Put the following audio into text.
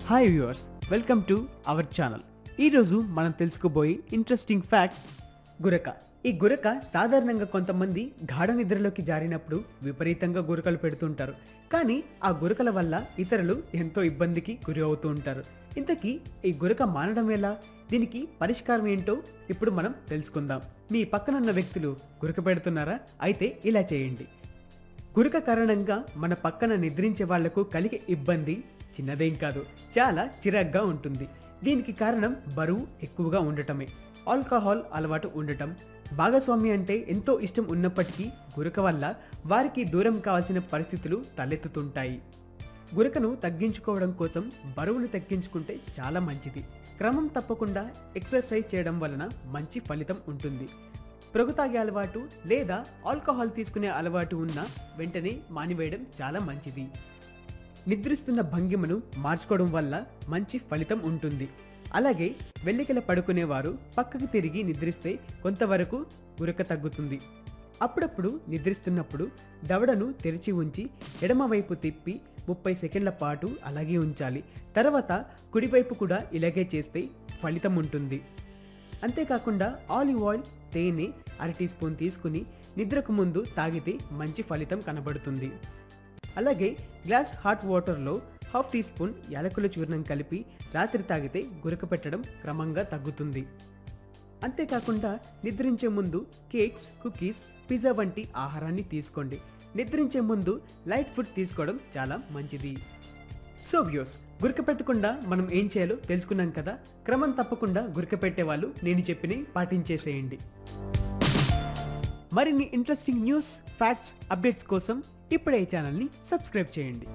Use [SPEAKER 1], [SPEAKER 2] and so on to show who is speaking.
[SPEAKER 1] Hi viewers, welcome to our channel. ఈరోజు మనం తెలుసుకోబోయే ఇంట్రెస్టింగ్ ఫ్యాక్ట్ గురక. ఈ గురక సాధారణంగా కొంతమంది గాఢ నిద్రలోకి జారినప్పుడు విపరీతంగా గురకలు పెడుతుంటారు. కానీ ఆ గురకల వల్ల ఇతరులు ఎంతో ఇబ్బందికి గురి అవుతూ ఉంటారు. ఇంతకీ ఈ గురక మానడం ఎలా, దీనికి పరిష్కారం ఏంటో ఇప్పుడు మనం తెలుసుకుందాం. మీ పక్కనున్న వ్యక్తులు గురక పెడుతున్నారా? అయితే ఇలా చేయండి. గురక కారణంగా మన పక్కన నిద్రించే వాళ్లకు కలిగే ఇబ్బంది చిన్నదేం కాదు, చాలా చిరాగ్గా ఉంటుంది. దీనికి కారణం బరువు ఎక్కువగా ఉండటమే, ఆల్కహాల్ అలవాటు ఉండటం. భాగస్వామి అంటే ఎంతో ఇష్టం ఉన్నప్పటికీ గురక వల్ల వారికి దూరం కావాల్సిన పరిస్థితులు తలెత్తుతుంటాయి. గురకను తగ్గించుకోవడం కోసం బరువును తగ్గించుకుంటే చాలా మంచిది. క్రమం తప్పకుండా ఎక్సర్సైజ్ చేయడం వలన మంచి ఫలితం ఉంటుంది. పొగ తాగే అలవాటు లేదా ఆల్కహాల్ తీసుకునే అలవాటు ఉన్న వెంటనే మానివేయడం చాలా మంచిది. నిద్రిస్తున్న భంగిమను మార్చుకోవడం వల్ల మంచి ఫలితం ఉంటుంది. అలాగే వెల్లికల పడుకునేవారు పక్కకు తిరిగి నిద్రిస్తే కొంతవరకు గురక తగ్గుతుంది. అప్పుడప్పుడు నిద్రిస్తున్నప్పుడు దవడను తెరిచి ఉంచి ఎడమవైపు తిప్పి 30 సెకండ్ల పాటు అలాగే ఉంచాలి. తర్వాత కుడివైపు కూడా ఇలాగే చేస్తే ఫలితం ఉంటుంది. అంతేకాకుండా ఆలివ్ ఆయిల్, తేనె 1/2 టీ స్పూన్ తీసుకుని నిద్రకు ముందు తాగితే మంచి ఫలితం కనబడుతుంది. అలాగే గ్లాస్ హాట్ వాటర్లో 1/2 టీ స్పూన్ యాలకుల చూర్ణం కలిపి రాత్రి తాగితే గురక పెట్టడం క్రమంగా తగ్గుతుంది. అంతేకాకుండా నిద్రించే ముందు కేక్స్, కుకీస్, పిజ్జా వంటి ఆహారాన్ని తీసుకోండి. నిద్రించే ముందు లైట్ ఫుడ్ తీసుకోవడం చాలా మంచిది. సో వ్యూస్, గురక పెట్టకుండా మనం ఏం చేయాలో తెలుసుకున్నాం కదా. క్రమం తప్పకుండా గురక పెట్టే వాళ్ళు నేను చెప్పినవి పాటించేసేయండి. మరిన్ని ఇంట్రెస్టింగ్ న్యూస్, ఫ్యాక్ట్స్, అప్డేట్స్ కోసం ఇప్పుడే ఈ ఛానల్ని సబ్స్క్రైబ్ చేయండి.